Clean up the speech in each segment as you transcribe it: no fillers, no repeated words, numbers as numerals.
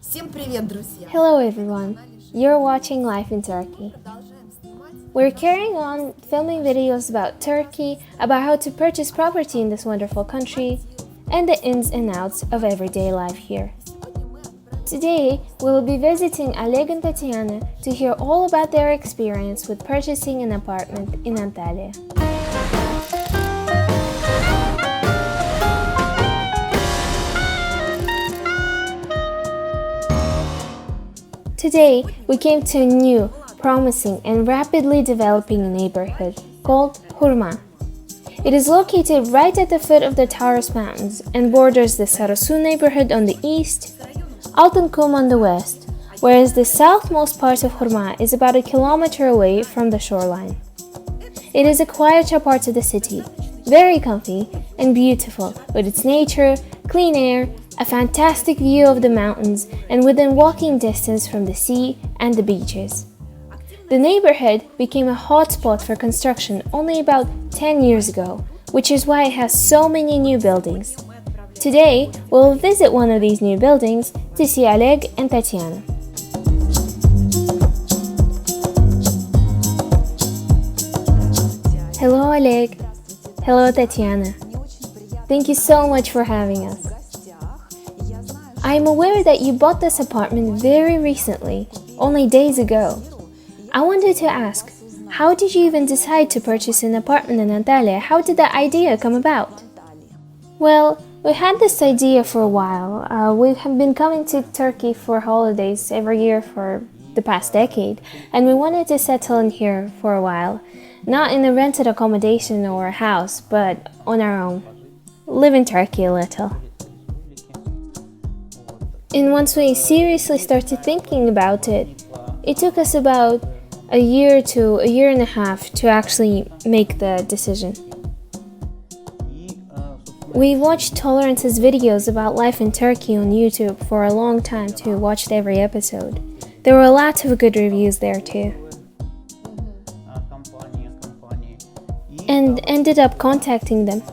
Всем привет, друзья! Hello everyone, you're watching Life in Turkey. We're carrying on filming videos about Turkey, about how to purchase property in this wonderful country, and the ins and outs of everyday life here. Today, we will be visiting Oleg and Tatiana to hear all about their experience with purchasing an apartment in Antalya. Today, we came to a new, promising, and rapidly developing neighborhood called Hurma. It is located right at the foot of the Taurus Mountains and borders the Sarasu neighborhood on the east, Altınkum on the west, whereas the southmost part of Hurma is about a kilometer away from the shoreline. It is a quieter part of the city, very comfy and beautiful with its nature, clean air, a fantastic view of the mountains, and within walking distance from the sea and the beaches. The neighborhood became a hotspot for construction only about 10 years ago, which is why it has so many new buildings. Today, we'll visit one of these new buildings to see Oleg and Tatiana. Hello Oleg. Hello Tatiana. Thank you so much for having us. I am aware that you bought this apartment very recently, only days ago. I wanted to ask, how did you even decide to purchase an apartment in Antalya? How did that idea come about? Well, we had this idea for a while. We have been coming to Turkey for holidays every year for the past decade, and we wanted to settle in here for a while. Not in a rented accommodation or a house, but on our own. Live in Turkey a little. And once we seriously started thinking about it, it took us about a year to a year and a half to actually make the decision. We watched Tolerance's videos about life in Turkey on YouTube for a long time too, watched every episode. There were lots of good reviews there too. And ended up contacting them.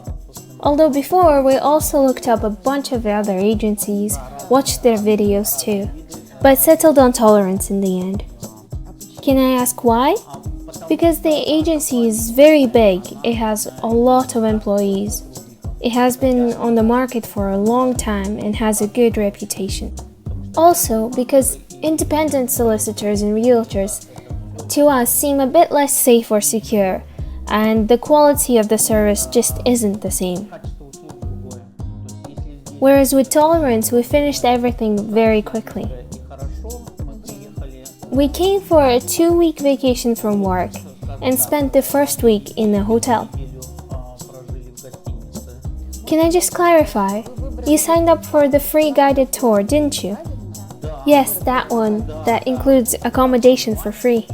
Although before, we also looked up a bunch of other agencies, watched their videos too, but settled on Tolerance in the end. Can I ask why? Because the agency is very big, it has a lot of employees. It has been on the market for a long time and has a good reputation. Also, because independent solicitors and realtors to us seem a bit less safe or secure, and the quality of the service just isn't the same. Whereas with Tolerance, we finished everything very quickly. We came for a 2-week vacation from work and spent the first week in a hotel. Can I just clarify? You signed up for the free guided tour, didn't you? Yes, that one. That includes accommodation for free.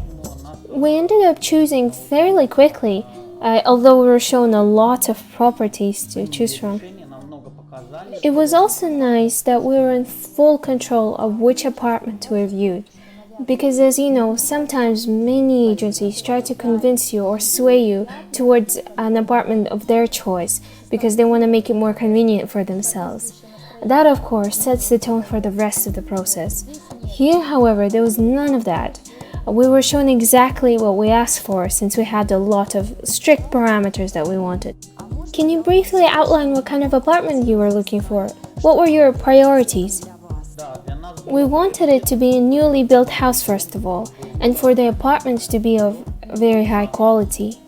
We ended up choosing fairly quickly, although we were shown a lot of properties to choose from. It was also nice that we were in full control of which apartment we viewed, because as you know, sometimes many agencies try to convince you or sway you towards an apartment of their choice because they want to make it more convenient for themselves. That, of course, sets the tone for the rest of the process. Here, however, there was none of that. We were shown exactly what we asked for since we had a lot of strict parameters that we wanted. Can you briefly outline what kind of apartment you were looking for? What were your priorities? We wanted it to be a newly built house first of all, and for the apartments to be of very high quality.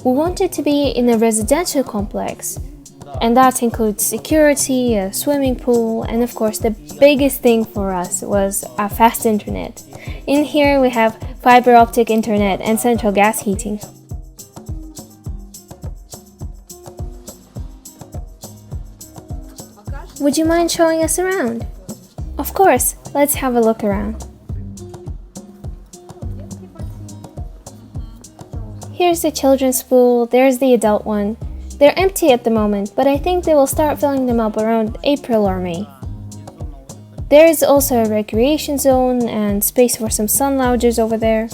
We wanted to be in a residential complex, and that includes security, a swimming pool, and of course the biggest thing for us was a fast internet. In here we have fiber optic internet and central gas heating. Would you mind showing us around? Of course, let's have a look around. Here's the children's pool, there's the adult one. They're empty at the moment, but I think they will start filling them up around April or May. There is also a recreation zone and space for some sun loungers over there.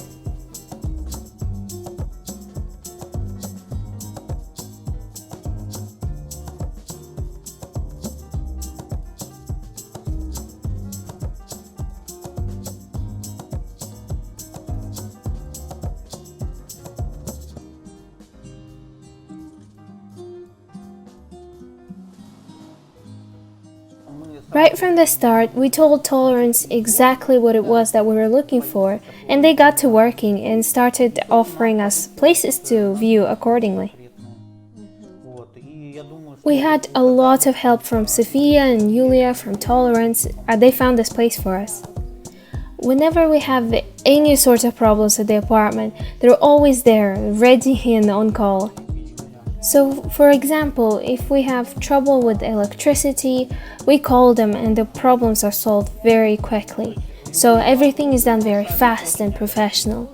Right from the start, we told Tolerance exactly what it was that we were looking for, and they got to working and started offering us places to view accordingly. We had a lot of help from Sophia and Yulia from Tolerance, and they found this place for us. Whenever we have any sort of problems at the apartment, they're always there, ready and on call. So, for example, if we have trouble with electricity, we call them and the problems are solved very quickly. So everything is done very fast and professional.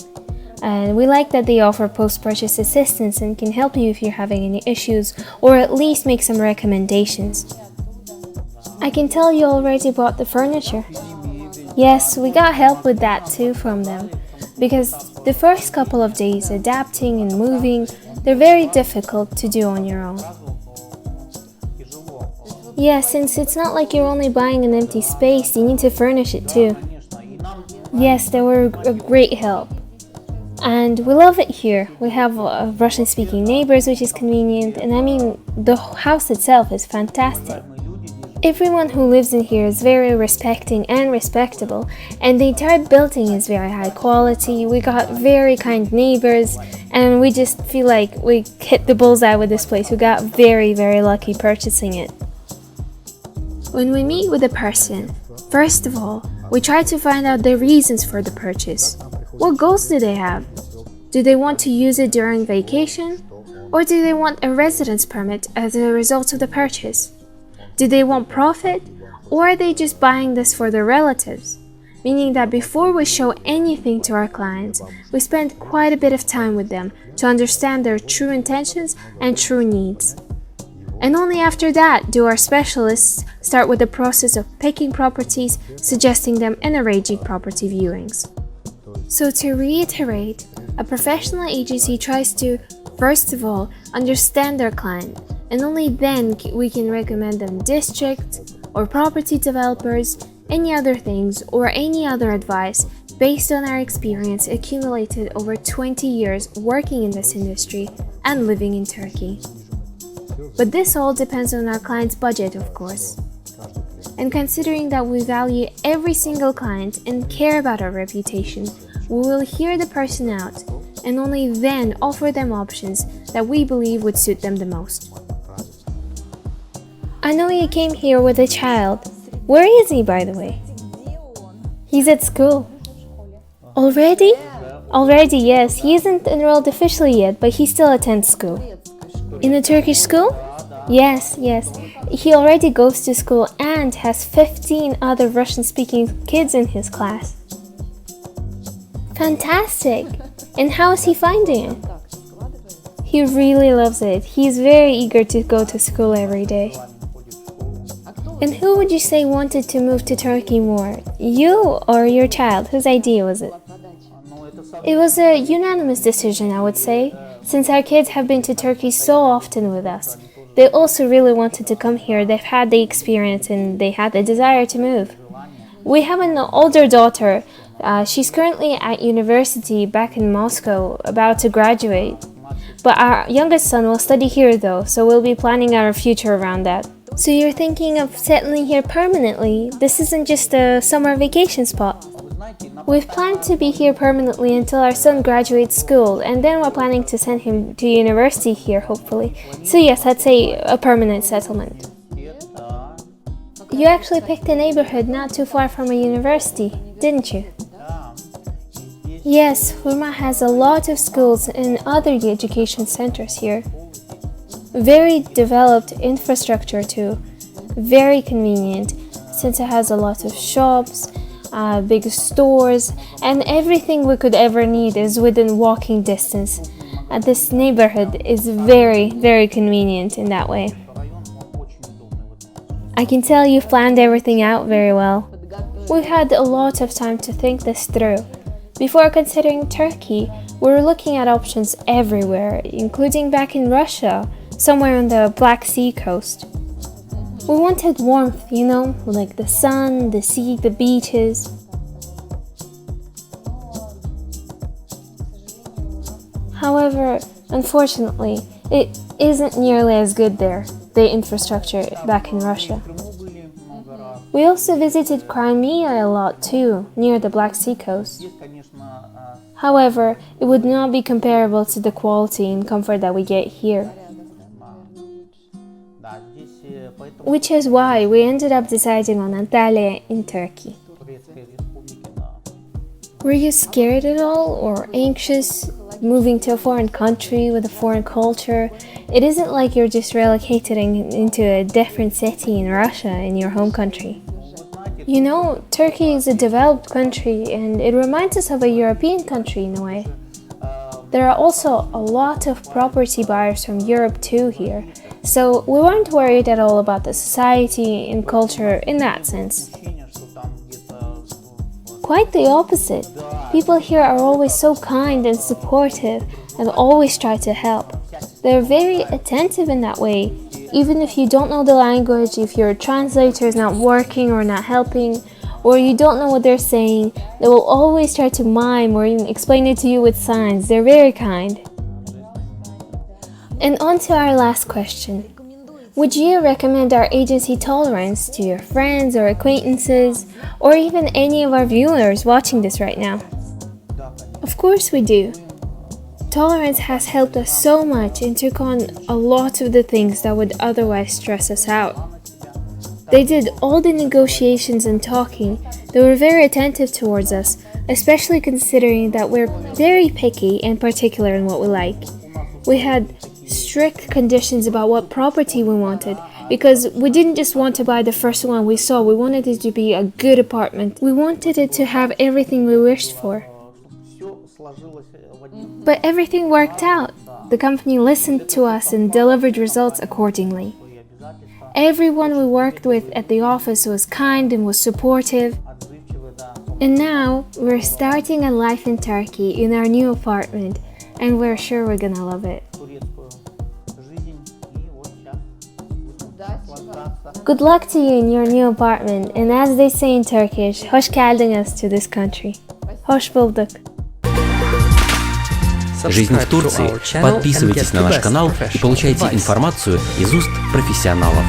And we like that they offer post-purchase assistance and can help you if you're having any issues, or at least make some recommendations. I can tell you already bought the furniture. Yes, we got help with that too from them, because the first couple of days adapting and moving, they're very difficult to do on your own. Yeah, since it's not like you're only buying an empty space, you need to furnish it too. Yes, they were a great help. And we love it here. We have Russian-speaking neighbors, which is convenient, and I mean, the house itself is fantastic. Everyone who lives in here is very respecting and respectable, and the entire building is very high quality. We got very kind neighbors, and we just feel like we hit the bullseye with this place. We got very, very lucky purchasing it. When we meet with a person, first of all, we try to find out the reasons for the purchase. What goals do they have? Do they want to use it during vacation? Or do they want a residence permit as a result of the purchase? Do they want profit? Or are they just buying this for their relatives? Meaning that before we show anything to our clients, we spend quite a bit of time with them to understand their true intentions and true needs. And only after that do our specialists start with the process of picking properties, suggesting them, and arranging property viewings. So to reiterate, a professional agency tries to, first of all, understand their client, and only then we can recommend them districts or property developers, any other things, or any other advice based on our experience accumulated over 20 years working in this industry and living in Turkey. But this all depends on our client's budget, of course. And considering that we value every single client and care about our reputation, we will hear the person out and only then offer them options that we believe would suit them the most. I know you came here with a child. Where is he, by the way? He's at school. Already? Already, yes. He isn't enrolled officially yet, but he still attends school. In a Turkish school? Yes. He already goes to school and has 15 other Russian-speaking kids in his class. Fantastic! And how is he finding it? He really loves it. He's very eager to go to school every day. And who would you say wanted to move to Turkey more? You or your child? Whose idea was it? It was a unanimous decision, I would say, since our kids have been to Turkey so often with us. They also really wanted to come here. They've had the experience and they had the desire to move. We have an older daughter. She's currently at university back in Moscow, about to graduate. But our youngest son will study here though, so we'll be planning our future around that. So you're thinking of settling here permanently? This isn't just a summer vacation spot. We've planned to be here permanently until our son graduates school, and then we're planning to send him to university here, hopefully. So yes, I'd say a permanent settlement. You actually picked a neighborhood not too far from a university, didn't you? Yes, Hurma has a lot of schools and other education centers here. Very developed infrastructure too. Very convenient, since it has a lot of shops, big stores, and everything we could ever need is within walking distance. This neighborhood is very, very convenient in that way. I can tell you've planned everything out very well. We've had a lot of time to think this through. Before considering Turkey, we were looking at options everywhere, including back in Russia, somewhere on the Black Sea coast. We wanted warmth, like the sun, the sea, the beaches. However, unfortunately, it isn't nearly as good there, the infrastructure back in Russia. We also visited Crimea a lot too, near the Black Sea coast. However, it would not be comparable to the quality and comfort that we get here. Which is why we ended up deciding on Antalya in Turkey. Were you scared at all or anxious moving to a foreign country with a foreign culture? It isn't like you're just relocating into a different city in Russia in your home country. You know, Turkey is a developed country and it reminds us of a European country in a way. There are also a lot of property buyers from Europe too here, so we weren't worried at all about the society and culture in that sense. Quite the opposite. People here are always so kind and supportive and always try to help. They're very attentive in that way. Even if you don't know the language, if your translator is not working or not helping, or you don't know what they're saying, they will always try to mime or even explain it to you with signs. They're very kind. And on to our last question. Would you recommend our agency Tolerance to your friends or acquaintances, or even any of our viewers watching this right now? Of course we do. Tolerance has helped us so much and took on a lot of the things that would otherwise stress us out. They did all the negotiations and talking. They were very attentive towards us, especially considering that we're very picky and particular in what we like. We had strict conditions about what property we wanted, because we didn't just want to buy the first one we saw. We wanted it to be a good apartment. We wanted it to have everything we wished for. But everything worked out. The company listened to us and delivered results accordingly. Everyone we worked with at the office was kind and was supportive. And now we're starting a life in Turkey in our new apartment, and we're sure we're gonna love it. Good luck to you in your new apartment, and as they say in Turkish, hoş geldiniz to this country. Hoş bulduk. Жизнь в Турции. Подписывайтесь на наш канал и получайте информацию из уст профессионалов.